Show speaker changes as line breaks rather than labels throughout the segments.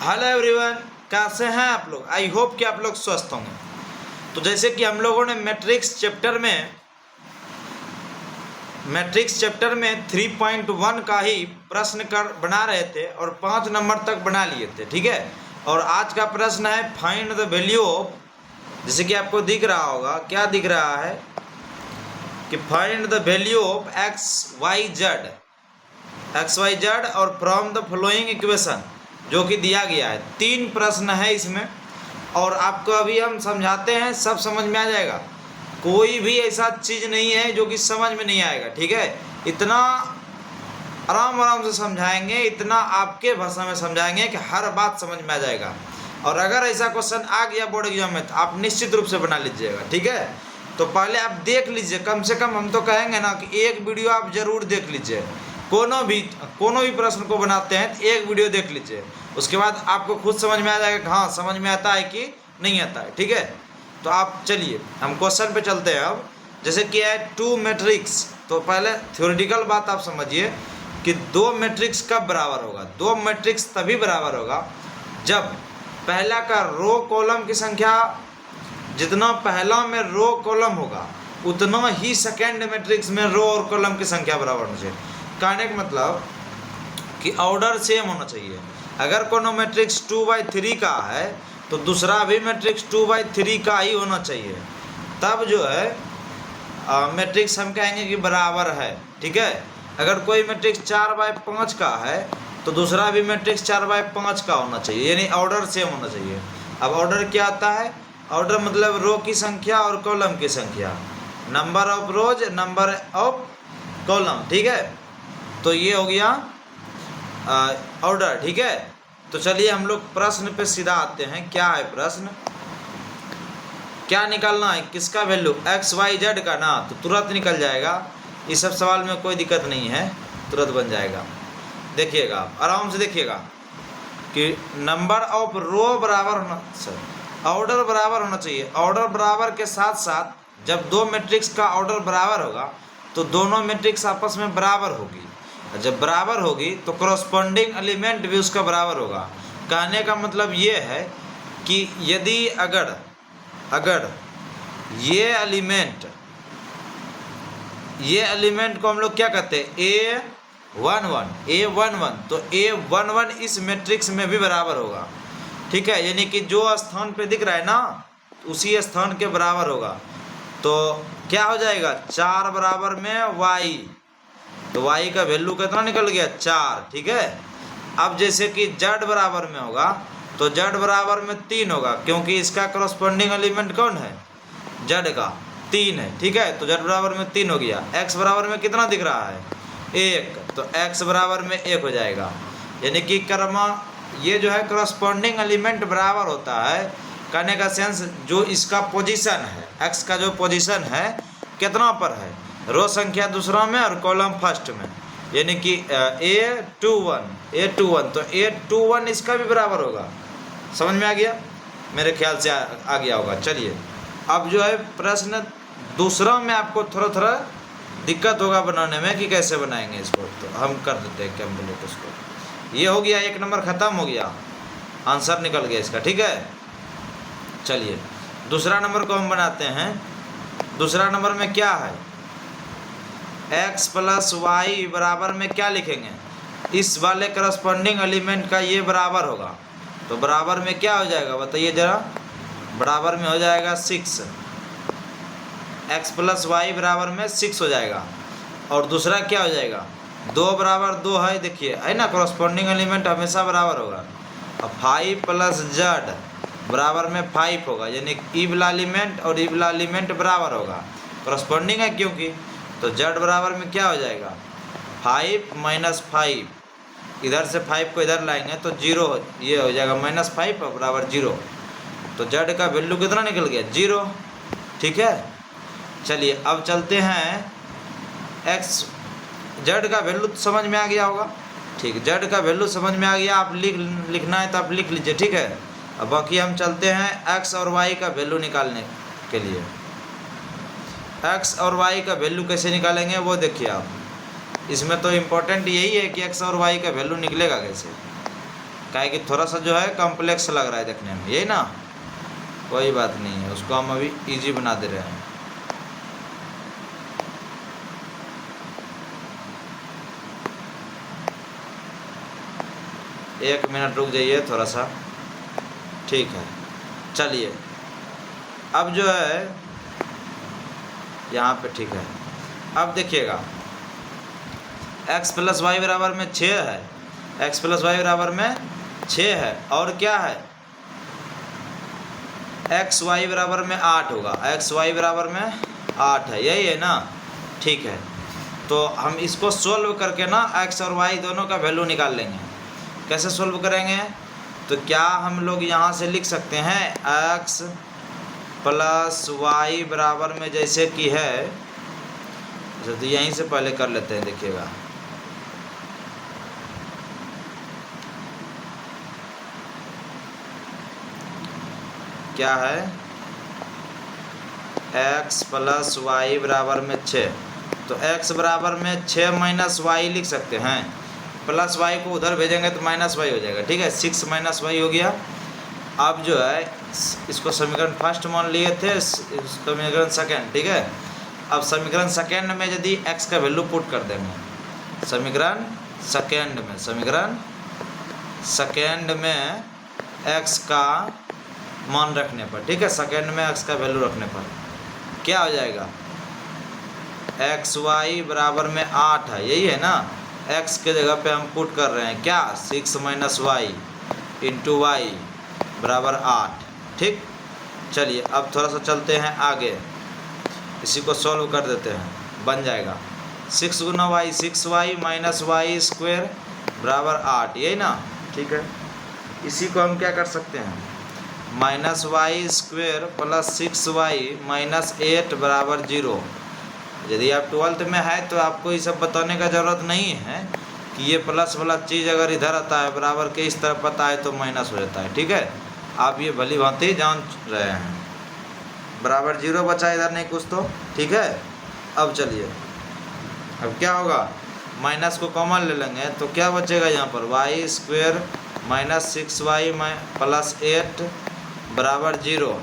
Hello everyone, कैसे हैं आप लोग। आई होप कि आप लोग स्वस्थ होंगे। तो जैसे कि हम लोगों ने मैट्रिक्स चैप्टर में 3.1 का ही प्रश्न बना रहे थे और 5 नंबर तक बना लिए थे, ठीक है। और आज का प्रश्न है फाइंड द वैल्यू ऑफ, जैसे कि आपको दिख रहा होगा, क्या दिख रहा है कि find the value of X Y Z और फ्रॉम द फॉलोइंग इक्वेशन, जो कि दिया गया है। 3 प्रश्न है इसमें और आपको अभी हम समझाते हैं, सब समझ में आ जाएगा। कोई भी ऐसा चीज़ नहीं है जो कि समझ में नहीं आएगा, ठीक है। इतना आराम से समझाएंगे, इतना आपके भाषा में समझाएंगे कि हर बात समझ में आ जाएगा। और अगर ऐसा क्वेश्चन आ गया बोर्ड एग्जाम में तो आप निश्चित रूप से बना लीजिएगा, ठीक है। तो पहले आप देख लीजिए, कम से कम हम तो कहेंगे ना कि एक वीडियो आप ज़रूर देख लीजिए। कोनो भी प्रश्न को बनाते हैं तो एक वीडियो देख लीजिए, उसके बाद आपको खुद समझ में आ जाएगा कि हाँ समझ में आता है कि नहीं आता है, ठीक है। तो आप चलिए हम क्वेश्चन पे चलते हैं। अब जैसे कि है 2 मैट्रिक्स, तो पहले थ्योरेटिकल बात आप समझिए कि 2 मैट्रिक्स कब बराबर होगा। 2 मैट्रिक्स तभी बराबर होगा जब पहला का रो कॉलम की संख्या, जितना पहला में रो कॉलम होगा उतना ही सेकेंड मैट्रिक्स में रो और कॉलम की संख्या बराबर होनी चाहिए। कहने का मतलब कि ऑर्डर सेम होना चाहिए। अगर कोनो मैट्रिक्स 2/3 का है तो दूसरा भी मैट्रिक्स 2/3 का ही होना चाहिए, तब जो है मैट्रिक्स हम कहेंगे कि बराबर है, ठीक है। अगर कोई मैट्रिक्स 4/5 का है तो दूसरा भी मैट्रिक्स 4/5 का होना चाहिए, यानी ऑर्डर सेम होना चाहिए। अब ऑर्डर क्या आता है? ऑर्डर मतलब रो की संख्या और कॉलम की संख्या, number of rose, number of column, ठीक है। तो ये हो गया ऑर्डर, ठीक है। तो चलिए हम लोग प्रश्न पे सीधा आते हैं। क्या है प्रश्न, क्या निकालना है, किसका वैल्यू, एक्स वाई जेड का ना, तो तुरंत निकल जाएगा। इस सब सवाल में कोई दिक्कत नहीं है, तुरंत बन जाएगा। देखिएगा, आराम से देखिएगा कि नंबर ऑफ रो बराबर होना, ऑर्डर बराबर होना चाहिए। ऑर्डर बराबर के साथ साथ जब 2 मैट्रिक्स का ऑर्डर बराबर होगा तो दोनों मैट्रिक्स आपस में बराबर होगी। जब बराबर होगी तो करस्पॉन्डिंग एलिमेंट भी उसका बराबर होगा। कहने का मतलब ये है कि यदि अगर ये एलिमेंट को हम लोग क्या कहते हैं, A11, तो A11 इस मैट्रिक्स में भी बराबर होगा, ठीक है। यानी कि जो स्थान पे दिख रहा है ना उसी स्थान के बराबर होगा। तो क्या हो जाएगा, 4 बराबर में y, तो y का वैल्यू कितना निकल गया, 4, ठीक है। अब जैसे कि z बराबर में होगा तो z बराबर में 3 होगा, क्योंकि इसका करस्पॉन्डिंग एलिमेंट कौन है, z का 3 है, ठीक है। तो z बराबर में 3 हो गया। x बराबर में कितना दिख रहा है, 1, तो x बराबर में 1 हो जाएगा। यानी कि ये जो है करस्पॉन्डिंग एलिमेंट बराबर होता है। कहने का सेंस जो इसका पोजीशन है, x का जो पोजीशन है कितना पर है, रो संख्या दूसरा में और कॉलम फर्स्ट में, यानी कि A21, तो A21 इसका भी बराबर होगा। समझ में आ गया, मेरे ख्याल से आ गया होगा। चलिए अब जो है प्रश्न दूसरा में आपको थोड़ा दिक्कत होगा बनाने में कि कैसे बनाएंगे इसको, तो हम कर देते हैं कैलकुलेट उसको। ये हो गया, 1 नंबर ख़त्म हो गया, आंसर निकल गया इसका, ठीक है। चलिए दूसरा नंबर को हम बनाते हैं। दूसरा नंबर में क्या है, x + y बराबर में क्या लिखेंगे, इस वाले करस्पॉन्डिंग एलिमेंट का ये बराबर होगा। तो बराबर में क्या हो जाएगा बताइए ज़रा, बराबर में हो जाएगा 6, x + y बराबर में 6 हो जाएगा। और दूसरा क्या हो जाएगा, 2 बराबर 2 है, देखिए है ना, करस्पॉन्डिंग एलिमेंट हमेशा बराबर होगा। अब 5 + z बराबर में 5 होगा, यानी ई वाला एलिमेंट और ई वाला एलिमेंट बराबर होगा, करस्पॉन्डिंग है क्योंकि। तो z बराबर में क्या हो जाएगा, 5 - 5, इधर से 5 को इधर लाएंगे तो 0, ये हो जाएगा -5 बराबर 0। तो z का वैल्यू कितना निकल गया, 0, ठीक है। चलिए अब चलते हैं z का वैल्यू तो समझ में आ गया होगा, ठीक। z का वैल्यू समझ में आ गया, आप लिखना है तो आप लिख लीजिए, ठीक है। अब बाकी हम चलते हैं x और y का वैल्यू निकालने के लिए। x और y का वैल्यू कैसे निकालेंगे वो देखिए आप। इसमें तो इम्पोर्टेंट यही है कि x और y का वैल्यू निकलेगा कैसे। क्या है कि थोड़ा सा जो है कॉम्प्लेक्स लग रहा है देखने में, यही ना, कोई बात नहीं है, उसको हम अभी इजी बना दे रहे हैं। एक मिनट रुक जाइए थोड़ा सा, ठीक है। चलिए अब जो है यहाँ पे ठीक है, अब देखिएगा x प्लस वाई बराबर में 6 है, x प्लस वाई बराबर में 6 है, और क्या है एक्स वाई बराबर में 8 होगा, एक्स वाई बराबर में 8 है, यही है ना, ठीक है। तो हम इसको सोल्व करके ना x और y दोनों का वैल्यू निकाल लेंगे। कैसे सोल्व करेंगे, तो क्या हम लोग यहाँ से लिख सकते हैं x प्लस वाई बराबर में जैसे कि है, तो यहीं से पहले कर लेते हैं, देखिएगा क्या है x प्लस वाई बराबर में 6, तो x बराबर में 6 माइनस वाई लिख सकते हैं, प्लस वाई को उधर भेजेंगे तो माइनस वाई हो जाएगा, ठीक है, 6 माइनस वाई हो गया। अब जो है इसको समीकरण फर्स्ट मान लिए थे, समीकरण सेकेंड, ठीक है। अब समीकरण सेकेंड में यदि x का वैल्यू पुट कर देंगे, समीकरण सेकेंड में x का मान रखने पर, ठीक है, सेकेंड में x का वैल्यू रखने पर क्या हो जाएगा, एक्स वाई बराबर में 8 है, यही है ना, x के जगह पे हम पुट कर रहे हैं क्या 6 माइनस वाई इंटू वाई बराबर 8, ठीक। चलिए अब थोड़ा सा चलते हैं आगे, इसी को सॉल्व कर देते हैं, बन जाएगा 6 गुना Y 6 Y minus Y square बराबर 8, यही ना, ठीक है। इसी को हम क्या कर सकते हैं, minus Y square plus 6 Y minus 8 बराबर 0। यदि आप 12th में है तो आपको ये सब बताने का ज़रूरत नहीं है कि ये प्लस वाला चीज़ अगर इधर आता है बराबर के इस तरफ आता है तो माइनस हो जाता है, ठीक है, आप ये भली भांति जान रहे हैं। बराबर 0 बचा इधर नहीं कुछ तो, ठीक है। अब चलिए अब क्या होगा, माइनस को कॉमन ले लेंगे तो क्या बचेगा यहाँ पर, Y square minus 6 Y plus 8 बराबर 0,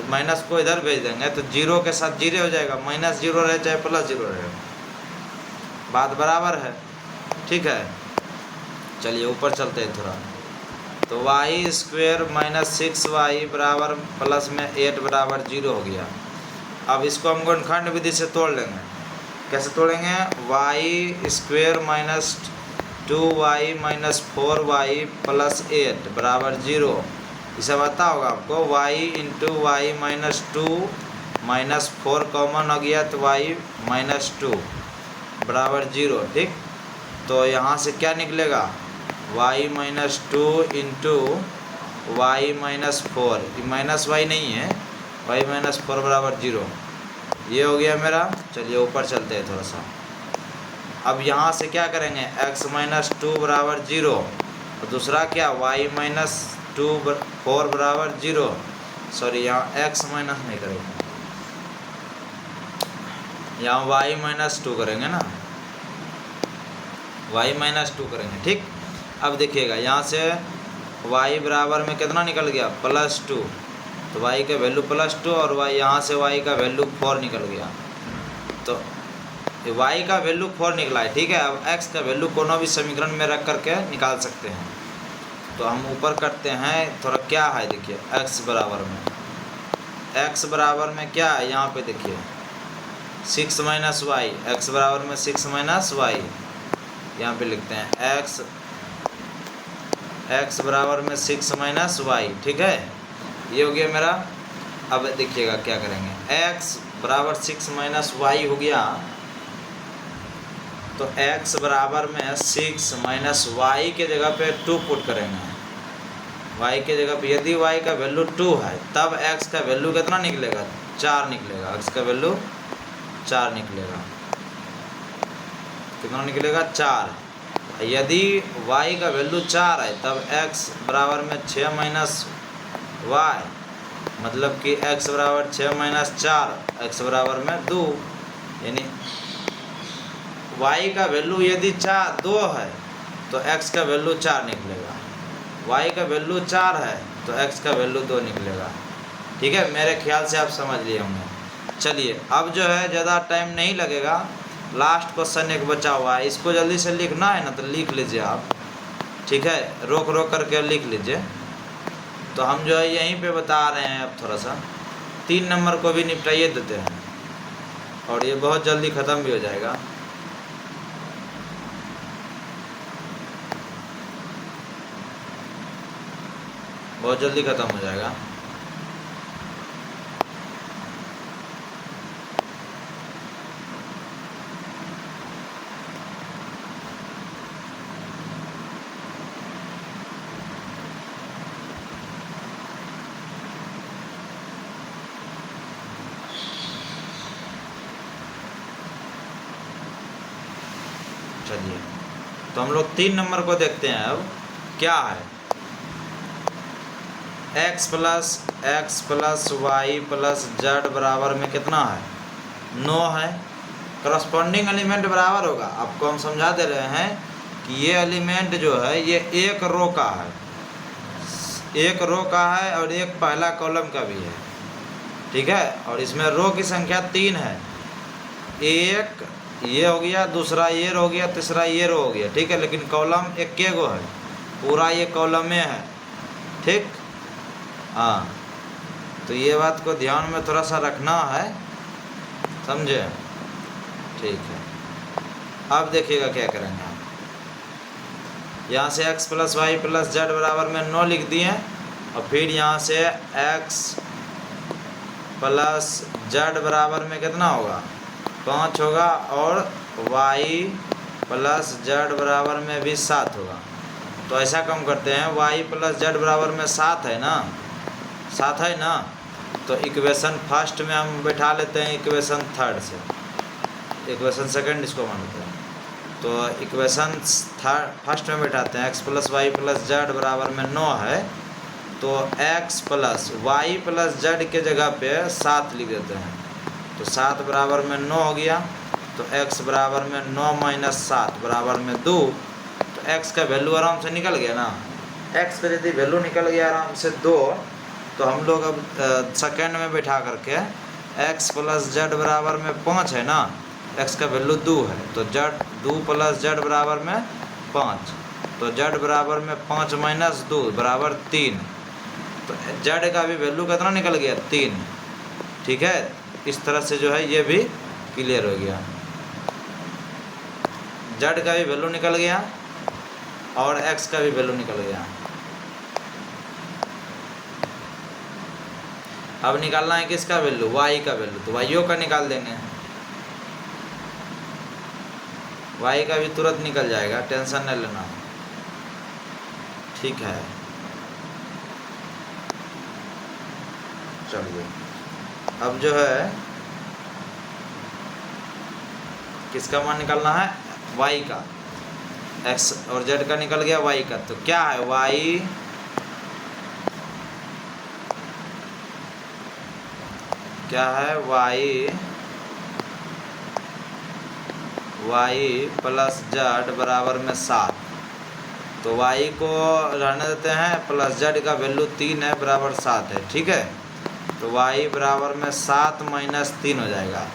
माइनस को इधर भेज देंगे तो 0 के साथ 0 हो जाएगा, माइनस 0 रहे चाहे प्लस 0 रहे, बात बराबर है, ठीक है। चलिए ऊपर चलते हैं थोड़ा, तो वाई स्क्वायर माइनस 6 वाई बराबर प्लस में 8 बराबर 0 हो गया। अब इसको हम गुणनखंड विधि से तोड़ लेंगे, कैसे तोड़ेंगे, Y square minus 2 Y minus 4 Y plus 8 बराबर 0, इसे पता होगा आपको, y into Y minus 2 minus 4 common हो गया तो y माइनस 2 बराबर 0, ठीक। तो यहाँ से क्या निकलेगा, y minus 2 into Y minus 4, minus Y नहीं है, y माइनस 4 बराबर 0, ये हो गया मेरा। चलिए ऊपर चलते हैं थोड़ा सा, अब यहाँ से क्या करेंगे, x माइनस 2 बराबर 0, और दूसरा क्या y माइनस 4 बराबर 0, सॉरी यहाँ x माइनस नहीं करेंगे, यहाँ y माइनस 2 करेंगे ना, y माइनस 2 करेंगे, ठीक। अब देखिएगा यहाँ से y बराबर में कितना निकल गया, प्लस 2, तो y का वैल्यू प्लस 2 और y यहाँ से y का वैल्यू 4 निकल गया, तो y का वैल्यू 4 निकला है, ठीक है। अब x का वैल्यू कोनो भी समीकरण में रख करके निकाल सकते हैं, तो हम ऊपर करते हैं थोड़ा, क्या है देखिए, x बराबर में क्या है, यहाँ पे देखिए 6 माइनस वाई, एक्स बराबर में 6 माइनस वाई, यहाँ पे लिखते हैं x बराबर में 6 माइनस वाई, ठीक है, ये हो गया मेरा। अब देखिएगा क्या करेंगे, x बराबर 6 माइनस वाई हो गया, तो x बराबर में 6 माइनस वाई के जगह पे 2 पुट करेंगे, y के जगह पे यदि y का वैल्यू 2 है तब x का वैल्यू कितना निकलेगा, 4 निकलेगा, x का वैल्यू 4 निकलेगा, कितना निकलेगा 4। यदि y का वैल्यू 4 है तब x बराबर में 6 माइनस वाई, मतलब कि x बराबर 6 माइनस 4, x बराबर में 2, यानी y का वैल्यू यदि 2 है तो x का वैल्यू 4 निकलेगा, y का वैल्यू 4 है तो x का वैल्यू 2 निकलेगा। ठीक है, मेरे ख्याल से आप समझ लिए होंगे। चलिए अब जो है ज़्यादा टाइम नहीं लगेगा, लास्ट क्वेश्चन एक बचा हुआ है, इसको जल्दी से लिखना है ना तो लिख लीजिए आप। ठीक है, रोक रोक करके लिख लीजिए। तो हम जो है यहीं पे बता रहे हैं, अब थोड़ा सा 3 नंबर को भी निपटाइए देते हैं और ये बहुत जल्दी ख़त्म भी हो जाएगा। बहुत जल्दी ख़त्म हो जाएगा। चलिए तो हम लोग 3 नंबर को देखते हैं। अब क्या है, x plus Y plus Z बराबर में कितना है, 9 है। करस्पॉन्डिंग एलिमेंट बराबर होगा, आपको हम समझा दे रहे हैं कि ये एलिमेंट जो है ये एक रो का है, एक रो का है और एक पहला कॉलम का भी है। ठीक है, और इसमें रो की संख्या 3 है, एक ये हो गया, दूसरा ये रो हो गया, तीसरा ये रो हो गया। ठीक है, लेकिन कॉलम एक के गो है, पूरा ये कॉलम में है। ठीक, हाँ, तो ये बात को ध्यान में थोड़ा सा रखना है, समझे। ठीक है, अब देखिएगा क्या करेंगे हम, यहाँ से x plus Y plus Z बराबर में 9 लिख दिए और फिर यहाँ से x प्लस जेड बराबर में कितना होगा, 5 होगा और y प्लस जेड बराबर में भी 7 होगा। तो ऐसा कम करते हैं, y प्लस जेड बराबर में 7 है ना, 7 है ना, तो इक्वेशन फर्स्ट में हम बैठा लेते हैं इक्वेशन थर्ड से, इक्वेशन सेकंड इसको मानते हैं। तो इक्वेशन फर्स्ट में बैठाते हैं, x plus Y plus Z बराबर में 9 है, तो x plus Y plus Z के जगह पे 7 लिख देते हैं। तो 7 बराबर में 9 हो गया, तो x बराबर में 9 माइनस 7 बराबर में 2। तो x का वैल्यू आराम से निकल गया ना, x का यदि वैल्यू निकल गया आराम से 2, तो हम लोग अब सेकेंड में बैठा करके x प्लस जेड बराबर में 5 है ना, x का वैल्यू 2 है, तो जेड 2 प्लस जेड बराबर में 5, तो जेड बराबर में 5 माइनस 2 बराबर 3। तो जेड का भी वैल्यू कितना निकल गया, 3। ठीक है, इस तरह से जो है ये भी क्लियर हो गया, जेड का भी वैल्यू निकल गया और x का भी वैल्यू निकल गया। अब निकालना है किसका वैल्यू, y का वैल्यू, तो y का निकाल देंगे, y का भी तुरंत निकल जाएगा, टेंशन नहीं लेना। ठीक है, चलिए अब जो है किसका मान निकालना है, y का, x और z का निकल गया y का। तो क्या है, y क्या है, y प्लस जेड बराबर में 7। तो y को रहने देते हैं, प्लस जेड का वैल्यू 3 है बराबर 7 है। ठीक है, तो y बराबर में 7 माइनस 3 हो जाएगा,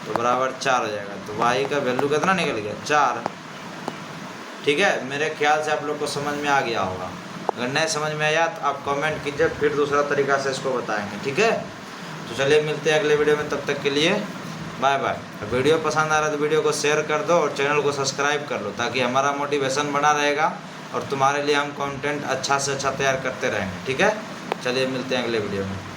तो बराबर 4 हो जाएगा। तो y का वैल्यू कितना निकल गया, 4। ठीक है, मेरे ख्याल से आप लोग को समझ में आ गया होगा। अगर नहीं समझ में आया तो आप कमेंट कीजिए, फिर दूसरा तरीका से इसको बताएंगे। ठीक है, तो चलिए मिलते हैं अगले वीडियो में, तब तक के लिए बाय बाय। वीडियो पसंद आ रहा है तो वीडियो को शेयर कर दो और चैनल को सब्सक्राइब कर लो, ताकि हमारा मोटिवेशन बना रहेगा और तुम्हारे लिए हम कंटेंट अच्छा से अच्छा तैयार करते रहेंगे। ठीक है, चलिए मिलते हैं अगले वीडियो में।